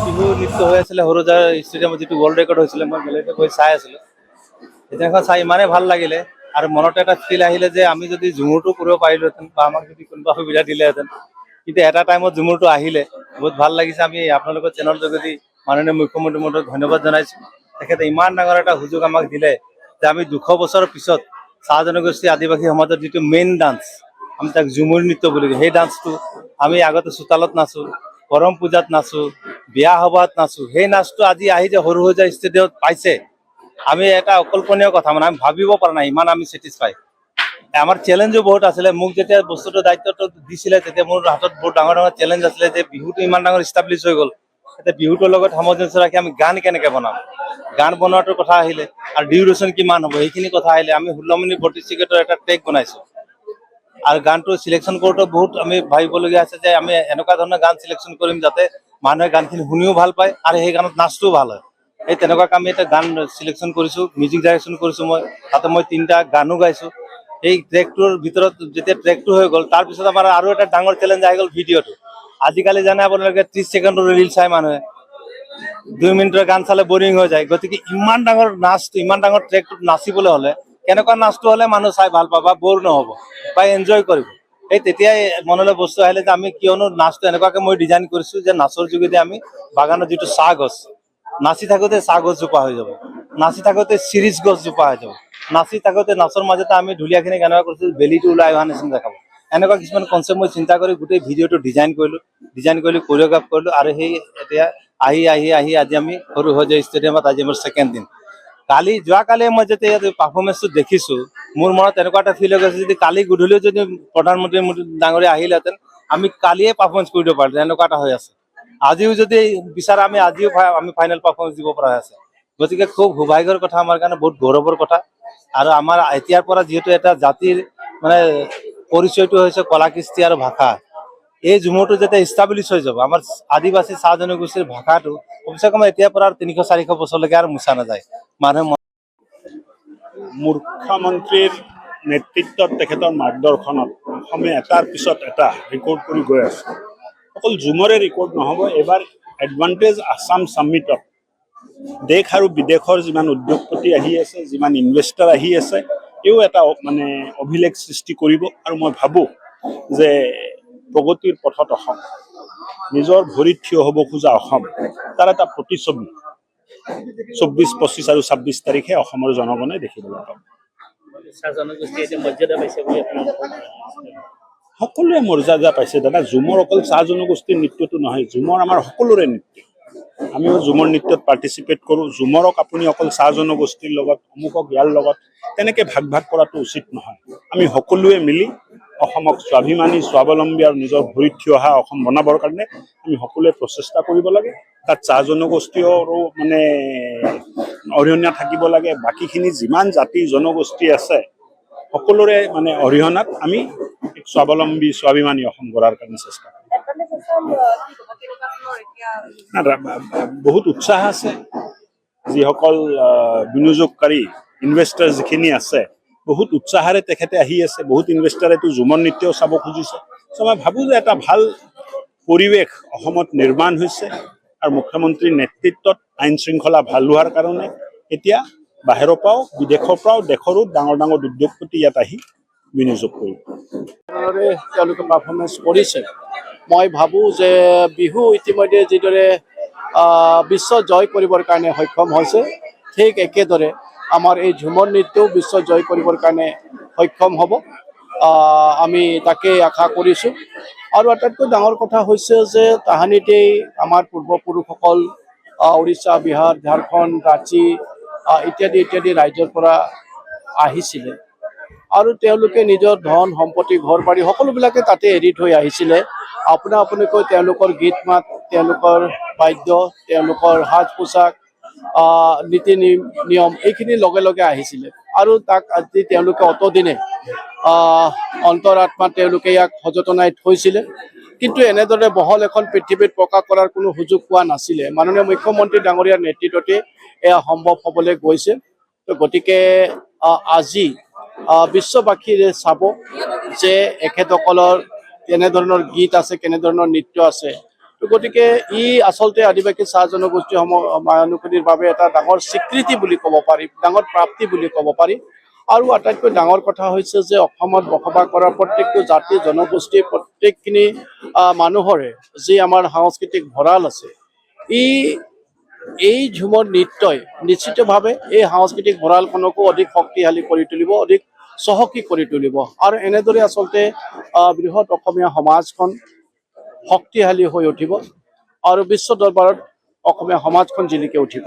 বিহু নৃত্য হৈ আছিলে সৰুজাৰ ষ্টেডিয়ামত যিটো ৱৰ্ল্ড ৰেকৰ্ড হৈছিলে মই বেলেগে গৈ চাই আছিলোঁ। সেইদিনাখন চাই ইমানেই ভাল লাগিলে আৰু মনত এটা ফিল আহিলে যে আমি যদি ঝুমুৰটো কৰিব পাৰিলোহেঁতেন বা আমাক যদি কোনোবা সুবিধা দিলেহেঁতেন। কিন্তু এটা টাইমত ঝুমুৰটো আহিলে বহুত ভাল লাগিছে। আমি আপোনালোকৰ চেনেলৰ যোগেদি মাননীয় মুখ্যমন্ত্ৰী মহোদয়ক ধন্যবাদ জনাইছোঁ। তেখেতে ইমান ডাঙৰ এটা সুযোগ আমাক দিলে যে আমি 200 বছৰৰ পিছত চাহ জনগোষ্ঠী আদিবাসী সমাজৰ যিটো মেইন ডান্স আমি তাক ঝুমুৰ নৃত্য বুলি কওঁ, সেই ডান্সটো আমি আগতে চোতালত নাচোঁ, কৰম পূজাত নাচোঁ, বিয়া সভাত নাচোঁ। সেই নাচটো আজি আহি যে সৰু সজাই ষ্টেডিয়ামত পাইছে, আমি এটা অকল্পনীয় কথা, মানে আমি ভাবিব পৰা নাই, ইমান আমি ছেটিছফাই। আমাৰ চেলেঞ্জো বহুত আছিলে। মোক যেতিয়া বস্তুটো দায়িত্বটো দিছিলে তেতিয়া মোৰ হাতত বহুত ডাঙৰ ডাঙৰ চেলেঞ্জ আছিলে যে বিহুটো ইমান ডাঙৰ ইষ্টাব্লিছ হৈ গ'ল, এতিয়া বিহুটোৰ লগত সামঞ্জস্য ৰাখি আমি গান কেনেকৈ বনাম, গান বনোৱাটোৰ কথা আহিলে আৰু ডিউৰেশ্যন কিমান হ'ব সেইখিনি কথা আহিলে। আমি 16 মিনিট 32 ছেকেণ্ডৰ এটা ট্ৰেক বনাইছোঁ আৰু গানটো চিলেকশ্যন কৰোঁতে বহুত আমি ভাবিবলগীয়া আছে যে আমি এনেকুৱা ধৰণৰ গান চিলেকশ্যন কৰিম যাতে মানুহে গানখিনি শুনিও ভাল পায় আৰু সেই গানত নাচটোও ভাল হয়। এই তেনেকুৱাকৈ আমি এটা গান চিলেকশ্যন কৰিছোঁ, মিউজিক ডাইৰেকশ্যন কৰিছোঁ মই। তাতে মই 3টা গানো গাইছোঁ। এই ট্ৰেকটোৰ ভিতৰত যেতিয়া ট্ৰেকটো হৈ গ'ল তাৰপিছত আমাৰ আৰু এটা ডাঙৰ চেলেঞ্জ আহি গ'ল ভিডিঅ'টো। আজিকালি জানে আপোনালোকে 30 ছেকেণ্ডৰ ৰিল চাই মানুহে, 2 মিনিটৰ গান চালে বৰিং হৈ যায়। গতিকে ইমান ডাঙৰ নাচটো, ইমান ডাঙৰ ট্ৰেকটোত নাচিবলৈ হ'লে কেনেকুৱা নাচটো হ'লে মানুহ চাই ভাল পাব বা ব'ৰ নহ'ব বা এনজয় কৰিব। এই তেতিয়াই মনলৈ বস্তু আহিলে যে আমি কিয়নো নাচটো এনেকুৱাকৈ মই ডিজাইন কৰিছোঁ যে নাচৰ যোগেদি আমি বাগানৰ যিটো চাহ গছ, নাচি থাকোঁতে চাহ গছজোপা হৈ যাব, নাচি থাকোঁতে চিৰিজ গছজোপা হৈ যাব, নাচি থাকোঁতে নাচৰ মাজতে আমি ঢুলীয়াখিনি কেনেকুৱা কৰিছোঁ বেলিটো ওলাই অহা নিচিনা দেখাব। এনেকুৱা কিছুমান কনচেপ্ট মই চিন্তা কৰি গোটেই ভিডিঅ'টো ডিজাইন কৰিলোঁ, কোৰিঅ'গ্ৰাফ কৰিলোঁ আৰু সেই এতিয়া আহি আজি আমি সৰু সজাই ষ্টেডিয়ামত আজি মোৰ ছেকেণ্ড দিন। যোৱাকালি মই যেতিয়া ইয়াত পাৰফৰ্মেঞ্চটো দেখিছোঁ মোৰ মনত এনেকুৱা এটা ফিল হৈ গৈছে যদি কালি গধূলিও যদি প্ৰধানমন্ত্ৰী ডাঙৰীয়া আহিলেহেঁতেন আমি কালিয়ে পাৰফৰ্মেঞ্চ কৰি দিব পাৰিলোঁ, এনেকুৱা এটা হৈ আছে। আজিও যদি বিচাৰে আজিও আমি ফাইনেল পাৰফৰ্মেঞ্চ দিব পৰা হৈ আছে। গতিকে খুব সৌভাগ্যৰ কথা, আমাৰ কাৰণে বহুত গৌৰৱৰ কথা। আৰু আমাৰ এতিয়াৰ পৰা যিহেতু এটা জাতিৰ মানে পৰিচয়টো হৈছে কলা কৃষ্টি আৰু ভাষা, এই ঝুমুৰটো যেতিয়া ইষ্টাব্লিছ হৈ যাব আমাৰ আদিবাসী চাহ জনগোষ্ঠীৰ ভাষাটো কমচে কম এতিয়াৰ পৰা 300-400 বছৰলৈকে আৰু মুচা নাযায়। মানুহে মুখ্যমন্ত্ৰীৰ নেতৃত্বত তেখেতৰ মাৰ্গদৰ্শনত অসমে এটাৰ পিছত এটা ৰেকৰ্ড কৰি গৈ আছে। অকল ঝুমৰে ৰেকৰ্ড নহ'ব, এইবাৰ এডভান্টেজ আছাম ছামিটত দেশ আৰু বিদেশৰ যিমান উদ্যোগপতি আহি আছে, যিমান ইনভেষ্টাৰ আহি আছে, এও এটা মানে অভিলেখ সৃষ্টি কৰিব। আৰু মই ভাবোঁ যে প্ৰগতিৰ পথত অসম, নিজৰ ভৰিত থিয় হ'ব খোজা অসম, তাৰ এটা প্ৰতিচ্ছবি 24, 25 আৰু 26 তাৰিখে অসমৰ জনগণে দেখিবলৈ পাব। সকলোৱে মৰ্যাদা পাইছে দাদা। ঝুমৰ অকল চাহ জনগোষ্ঠীৰ নৃত্যটো নহয়, ঝুমৰ আমাৰ সকলোৰে নৃত্য। আমিও ঝুমৰ নৃত্যত পাৰ্টিচিপেট কৰোঁ। ঝুমৰক আপুনি অকল চাহ জনগোষ্ঠীৰ লগত, অমুকক ইয়াৰ লগত তেনেকৈ ভাগ কৰাটো উচিত নহয়। আমি সকলোৱে মিলি অসমক স্বাভিমানী, স্বাৱলম্বী আৰু নিজৰ ভৰিত থিয় অহা অসম বনাবৰ কাৰণে আমি সকলোৱে প্ৰচেষ্টা কৰিব লাগে। তাত চাহ জনগোষ্ঠীৰো মানে অৰিহণা থাকিব লাগে। বাকীখিনি যিমান জাতি জনগোষ্ঠী আছে সকলোৰে মানে অৰিহণাত আমি এক স্বাৱলম্বী, স্বাভিমানী অসম গঢ়াৰ কাৰণে চেষ্টা কৰিম। বহুত উৎসাহ আছে। যিসকল বিনিয়োগকাৰী ইনভেষ্টাৰ যিখিনি আছে বহুত উৎসাহেৰে তেখেতে আহি আছে। বহুত ইনভেষ্টাৰেতো ঝুমৰ নৃত্যও চাব খুজিছে। চ' মই ভাবোঁ যে এটা ভাল পৰিৱেশ অসমত নিৰ্মাণ হৈছে আৰু মুখ্যমন্ত্ৰীৰ নেতৃত্বত আইন শৃংখলা ভাল হোৱাৰ কাৰণে এতিয়া বাহিৰৰ পৰাও, বিদেশৰ পৰাও, দেশৰো ডাঙৰ ডাঙৰ উদ্যোগপতি ইয়াত আহি বিনিয়োগ কৰিব। তেওঁলোকে পাৰফৰ্মেঞ্চ কৰিছে। মই ভাবোঁ যে বিহু ইতিমধ্যে যিদৰে বিশ্ব জয় কৰিবৰ কাৰণে সক্ষম হৈছে, ঠিক একেদৰে আমাৰ এই ঝুমৰ নৃত্যও বিশ্ব জয় কৰিবৰ কাৰণে সক্ষম হ'ব। আমি তাকেই আশা কৰিছোঁ। আৰু আটাইতকৈ ডাঙৰ কথা হৈছে যে তাহানিতেই আমাৰ পূৰ্বপুৰুষসকল উৰিষ্যা, বিহাৰ, ঝাৰখণ্ড, ৰাঁচী ইত্যাদি ৰাজ্যৰ পৰা আহিছিলে আৰু তেওঁলোকে নিজৰ ধন সম্পত্তি, ঘৰ বাৰী সকলোবিলাকে তাতে এৰি থৈ আহিছিলে। আপোনাকৈ তেওঁলোকৰ গীত মাত, তেওঁলোকৰ বাদ্য, তেওঁলোকৰ সাজ পোছাক, নীতি নিয়ম এইখিনি লগে লগে আহিছিলে আৰু তাক আজি তেওঁলোকে অতদিনে অন্তৰ আত্মাত তেওঁলোকে ইয়াক সযতনাই থৈছিলে। কিন্তু এনেদৰে বহল এখন পৃথিৱীত প্ৰকাশ কৰাৰ কোনো সুযোগ পোৱা নাছিলে। মাননীয় মুখ্যমন্ত্ৰী ডাঙৰীয়াৰ নেতৃত্বতে এয়া সম্ভৱ হ'বলৈ গৈছে। গতিকে আজি বিশ্ববাসীয়ে চাব যে এখেতসকলৰ কেনেধৰণৰ গীত আছে, কেনেধৰণৰ নৃত্য আছে তো গতিকে ই আচলতে আদিবাসী চাহ জনগোষ্ঠী মানুহখিনিৰ বাবে এটা ডাঙৰ স্বীকৃতি বুলি ক'ব পাৰি, ডাঙৰ প্ৰাপ্তি বুলি ক'ব পাৰি। আৰু আটাইতকৈ ডাঙৰ কথা হৈছে যে অসমত বসবাস কৰা প্ৰত্যেকটো জাতি জনগোষ্ঠী প্ৰত্যেকখিনি মানুহৰে যি আমাৰ সাংস্কৃতিক ভঁৰাল আছে, এই ঝুমৰ নৃত্যই নিশ্চিতভাৱে এই সাংস্কৃতিক ভঁৰালখনকো অধিক শক্তিশালী কৰি তুলিব, অধিক চহকী কৰি তুলিব। আৰু এনেদৰে আচলতে বৃহৎ অসমীয়া সমাজখন শক্তিশালী হৈ উঠিব আৰু বিশ্ব দৰবাৰত অসমীয়া সমাজখন জিলিকি উঠিব।